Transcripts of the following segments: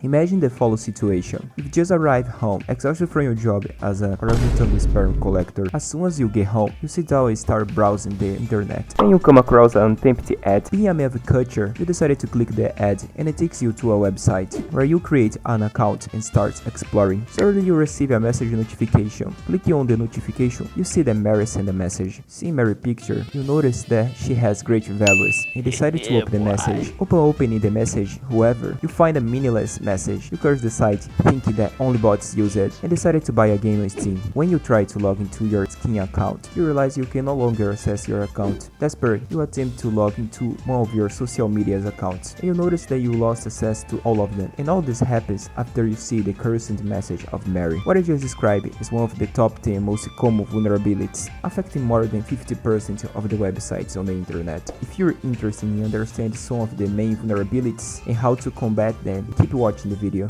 Imagine the following situation. You've just arrived home, exhausted from your job as a orangutang sperm collector. As soon as you get home, you sit down and start browsing the internet. Then you come across an tempting ad. Being a maviculture, you decided to click the ad and it takes you to a website where you create an account and start exploring. Suddenly you receive a message notification. Clicking on the notification, you see that Mary sent a message. Seeing Mary's picture, you notice that she has great values and decided to open the message. Upon opening the message, however, you find a meaningless message. You curse the site, thinking that only bots use it, and decided to buy a game on Steam. When you try to log into your Steam account, you realize you can no longer access your account. Desperate, you attempt to log into one of your social media's accounts, and you notice that you lost access to all of them. And all this happens after you see the cursed message of Mary. What I just described is one of the top 10 most common vulnerabilities, affecting more than 50% of the websites on the internet. If you're interested in understanding some of the main vulnerabilities and how to combat them, keep watching the video.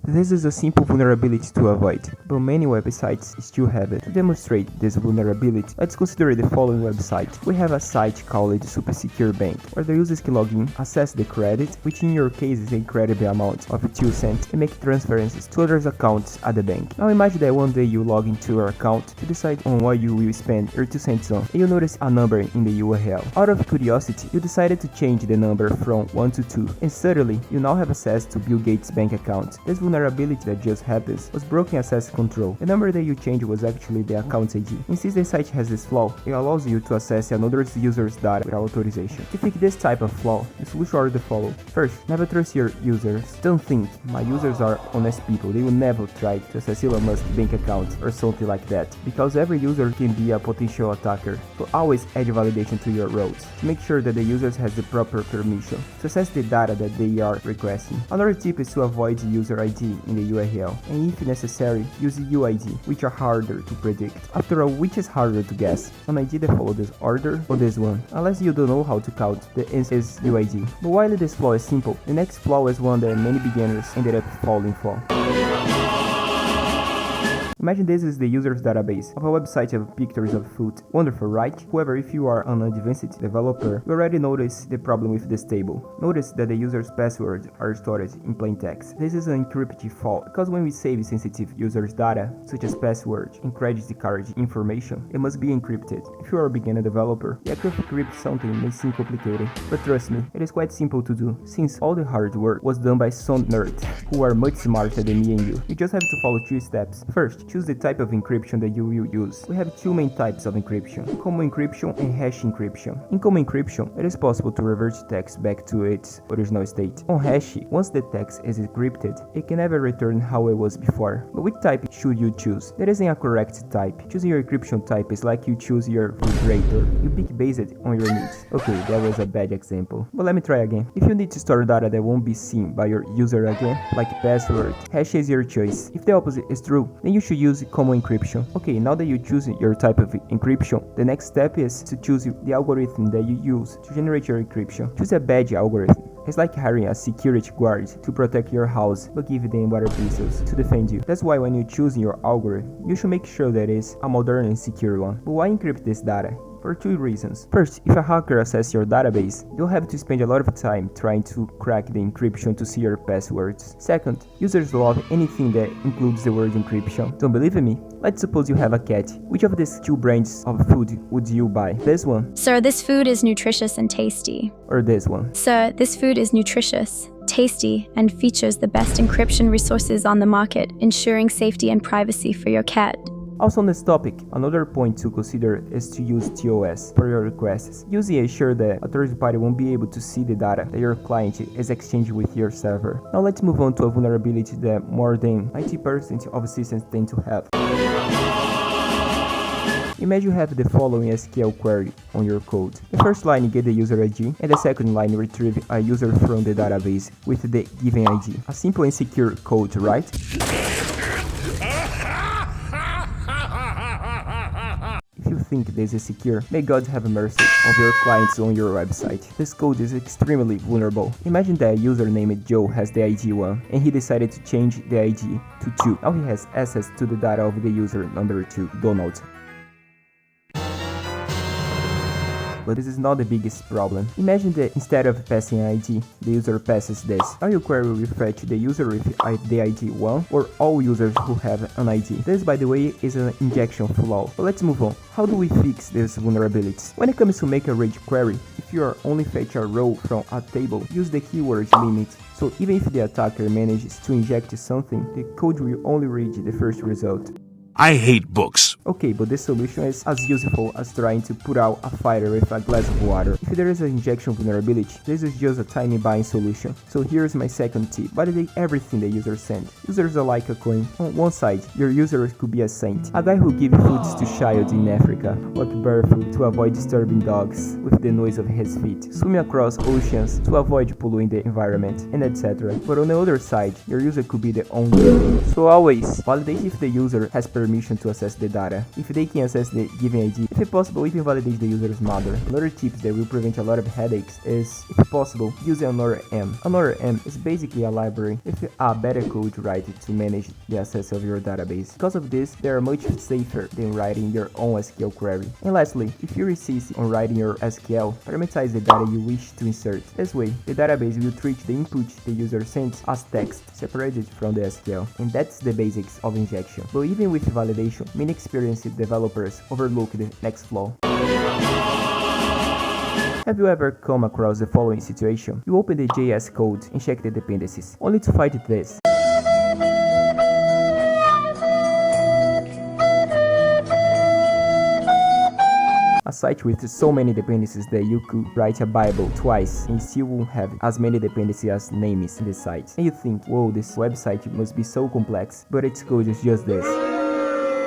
This is a simple vulnerability to avoid, but many websites still have it. To demonstrate this vulnerability, let's consider the following website. We have a site called Super Secure Bank, where the users can log in, access the credit, which in your case is an incredible amount of 2 cents, and make transferences to others' accounts at the bank. Now imagine that one day you log into your account to decide on what you will spend your 2 cents on, and you notice a number in the URL. Out of curiosity, you decided to change the number from 1 to 2, and suddenly you now have access to Bill Gates' bank account. This vulnerability that just happens was broken access control. The number that you changed was actually the account ID. And since the site has this flaw, it allows you to access another user's data without authorization. To fix this type of flaw, the solution are the following. First, never trust your users. Don't think, my users are honest people, they will never try to access Elon Musk's bank account or something like that, because every user can be a potential attacker. So always add validation to your roles to make sure that the users has the proper permission to access the data that they are requesting. Another tip is to avoid user ID in the URL, and if necessary, use UID, which are harder to predict. After all, which is harder to guess? An ID that follows this order or this one? Unless you don't know how to count, the answer is UID. But while this flaw is simple, the next flaw is one that many beginners ended up falling for. Imagine this is the user's database of a website of pictures of food. Wonderful, right? However, if you are an advanced developer, you already notice the problem with this table. Notice that the user's passwords are stored in plain text. This is an encrypted fault, because when we save sensitive users' data, such as password and credit card information, it must be encrypted. If you are a beginner developer, the act of encrypt something may seem complicated, but trust me, it is quite simple to do, since all the hard work was done by some nerds, who are much smarter than me and you. You just have to follow 3 steps. First, choose the type of encryption that you will use. We have 2 main types of encryption: common encryption and hash encryption. In common encryption, it is possible to revert text back to its original state. On hash, once the text is encrypted, it can never return how it was before. But which type should you choose? There isn't a correct type. Choosing your encryption type is like you choose your refrigerator. You pick based on your needs. Okay, that was a bad example, but let me try again. If you need to store data that won't be seen by your user again, like password, hash is your choice. If the opposite is true, then you should use common encryption. Okay, now that you choose your type of encryption, the next step is to choose the algorithm that you use to generate your encryption. Choose a bad algorithm. It's like hiring a security guard to protect your house, but give them water pistols to defend you. That's why when you choose your algorithm, you should make sure that it's a modern and secure one. But why encrypt this data? For 2 reasons. First, if a hacker accesses your database, you'll have to spend a lot of time trying to crack the encryption to see your passwords. Second, users love anything that includes the word encryption. Don't believe in me? Let's suppose you have a cat. Which of these 2 brands of food would you buy? This one? Sir, this food is nutritious and tasty. Or this one? Sir, this food is nutritious, tasty, and features the best encryption resources on the market, ensuring safety and privacy for your cat. Also on this topic, another point to consider is to use TOS for your requests. Using ensure that a third party won't be able to see the data that your client is exchanging with your server. Now let's move on to a vulnerability that more than 90% of systems tend to have. Imagine you have the following SQL query on your code. The first line get the user ID, and the second line retrieve a user from the database with the given ID. A simple and secure code, right? If you think this is secure, may God have mercy on your clients on your website. This code is extremely vulnerable. Imagine that a user named Joe has the ID 1 and he decided to change the ID to 2. Now he has access to the data of the user number 2, Donald. but this is not the biggest problem. Imagine that instead of passing an ID, the user passes this. Now your query will fetch the user with the ID 1 or all users who have an ID. This, by the way, is an injection flaw. But let's move on. How do we fix these vulnerabilities? When it comes to make a rage query, if you are only fetch a row from a table, use the keyword limit. So even if the attacker manages to inject something, the code will only read the first result. I hate books. Okay, but this solution is as useful as trying to put out a fire with a glass of water. If there is an injection vulnerability, this is just a tiny buying solution. So here's my second tip. Validate everything the user sends. Users are like a coin. On one side, your user could be a saint, a guy who gives foods to child in Africa, walk barefoot to avoid disturbing dogs with the noise of his feet, swimming across oceans to avoid polluting the environment, and etc. But on the other side, your user could be the owner. So always validate if the user has permission to access the data. If they can access the given ID, if possible, even validate the user's mother. Another tip that will prevent a lot of headaches is, if possible, use AnnoraM. AnnoraM is basically a library with a better code written to manage the access of your database. Because of this, they are much safer than writing your own SQL query. And lastly, if you insist on writing your SQL, parameterize the data you wish to insert. This way, the database will treat the input the user sends as text, separated from the SQL. And that's the basics of injection. But even with validation, many experienced developers overlook the next flaw. Have you ever come across the following situation? You open the JS code and check the dependencies, only to find this. A site with so many dependencies that you could write a Bible twice and still won't have as many dependencies as names in the site. And you think, whoa, this website must be so complex, but its code is just this.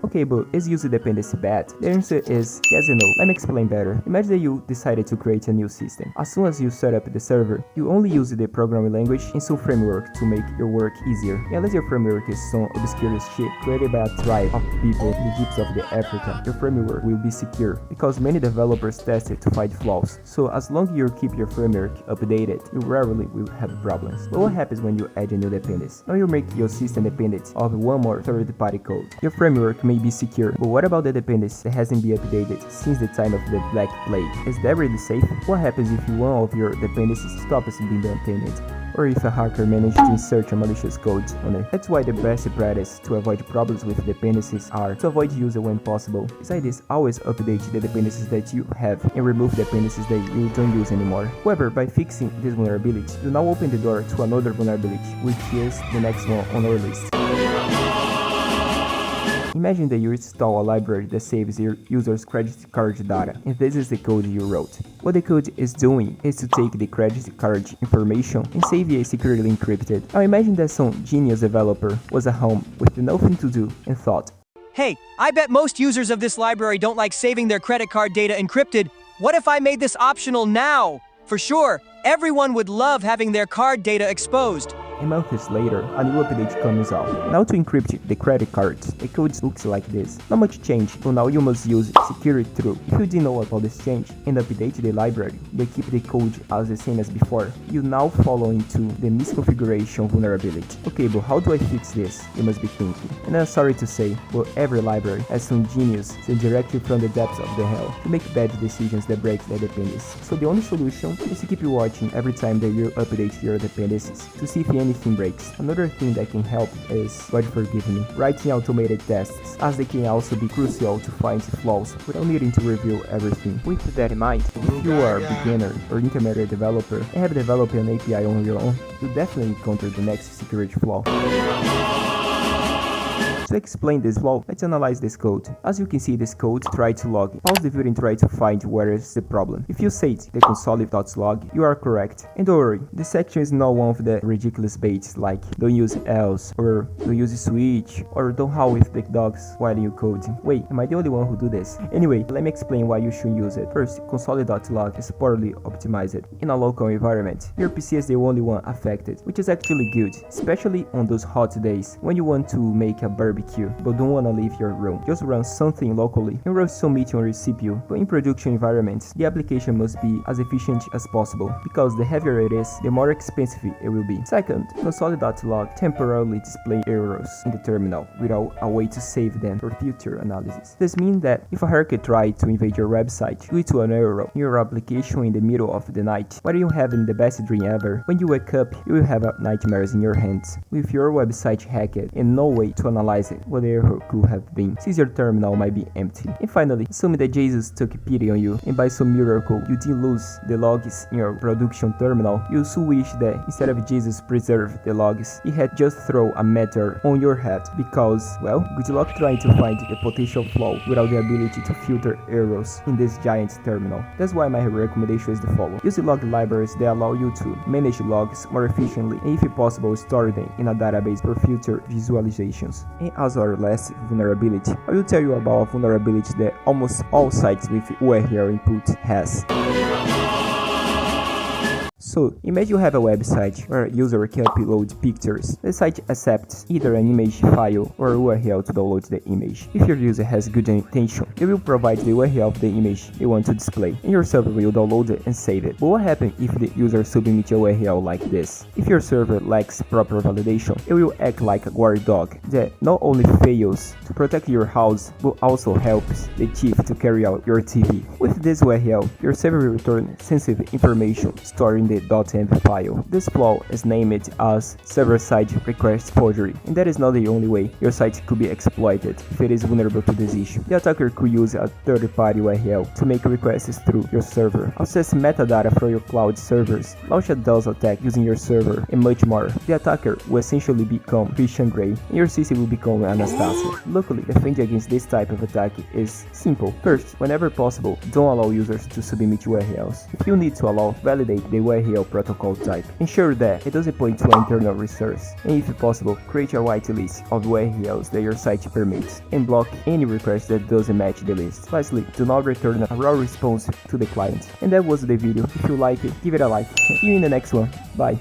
Okay, but is user dependency bad? The answer is yes and no. Let me explain better. Imagine that you decided to create a new system. As soon as you set up the server, you only use the programming language and some framework to make your work easier. And unless your framework is some obscure shit created by a tribe of people in the deeps of the Africa, your framework will be secure because many developers test it to find flaws. So as long as you keep your framework updated, you rarely will have problems. But what happens when you add a new dependency? Now you make your system dependent of one more third-party code. Your framework may be secure, but what about the dependency that hasn't been updated since the time of the Black Plague? Is that really safe? What happens if one of your dependencies stops being maintained? Or if a hacker managed to insert a malicious code on it? That's why the best practice to avoid problems with dependencies are to avoid user when possible. Besides this, always update the dependencies that you have and remove dependencies that you don't use anymore. However, by fixing this vulnerability, you now open the door to another vulnerability, which is the next one on our list. Imagine that you install a library that saves your user's credit card data, and this is the code you wrote. What the code is doing is to take the credit card information and save it securely encrypted. Now imagine that some genius developer was at home with nothing to do and thought, hey, I bet most users of this library don't like saving their credit card data encrypted. What if I made this optional now? For sure, everyone would love having their card data exposed. And months later, a new update comes out. Now to encrypt the credit cards, the code looks like this. Not much change, but now you must use security through. If you didn't know about this change and update the library, but keep the code as the same as before, you now fall into the misconfiguration vulnerability. Okay, but how do I fix this? You must be thinking. And I'm sorry to say, but every library has some genius sent directly from the depths of the hell to make bad decisions that break the dependencies. So the only solution is to keep watching every time that you update your dependencies to see if anything breaks. Another thing that can help is, God forgive me, writing automated tests, as they can also be crucial to find flaws without needing to review everything. With that in mind, if you are a beginner or intermediate developer and have developed an API on your own, you'll definitely encounter the next security flaw. To explain this flaw, let's analyze this code. As you can see, this code try to log. Pause the video and try to find where is the problem. If you say the console.log, you are correct. And don't worry, this section is not one of the ridiculous baits like don't use else, or don't use switch, or don't howl with the dogs while you code. Wait, am I the only one who do this? Anyway, let me explain why you should use it. First, console.log is poorly optimized. In a local environment, your PC is the only one affected, which is actually good, especially on those hot days when you want to make a bourbon barbecue, but don't wanna leave your room. Just run something locally and run some meat on your CPU. But in production environments, the application must be as efficient as possible, because the heavier it is, the more expensive it will be. Second, console.log temporarily display errors in the terminal without a way to save them for future analysis. This means that if a hacker tries to invade your website due to an error in your application in the middle of the night, while you having the best dream ever, when you wake up, you will have nightmares in your hands, with your website hacked and no way to analyze it, what the error could have been, since your terminal might be empty. And finally, assuming that Jesus took pity on you and by some miracle you didn't lose the logs in your production terminal, you also wish that instead of Jesus preserve the logs, he had just thrown a meteor on your head, because, well, good luck trying to find the potential flaw without the ability to filter errors in this giant terminal. That's why my recommendation is the following. Use log libraries that allow you to manage logs more efficiently, and if possible, store them in a database for future visualizations. And as our last vulnerability, I will tell you about a vulnerability that almost all sites with URL input has. So, imagine you have a website where a user can upload pictures. The site accepts either an image file or URL to download the image. If your user has good intention, they will provide the URL of the image they want to display, and your server will download it and save it. But what happens if the user submits a URL like this? If your server lacks proper validation, it will act like a guard dog that not only fails to protect your house, but also helps the thief to carry out your TV. With this URL, your server will return sensitive information stored in the .env file. This flaw is named as server-side request forgery, and that is not the only way your site could be exploited if it is vulnerable to this issue. The attacker could use a third-party URL to make requests through your server, access metadata from your cloud servers, launch a DDoS attack using your server, and much more. The attacker will essentially become Christian Grey, and your system will become Anastasia. Luckily, defending against this type of attack is simple. First, whenever possible, don't allow users to submit URLs. If you need to allow, validate the URL protocol type. Ensure that it doesn't point to an internal resource, and if possible, create a whitelist of URLs that your site permits, and block any request that doesn't match the list. Lastly, do not return a raw response to the client. And that was the video. If you like it, give it a like. See you in the next one. Bye.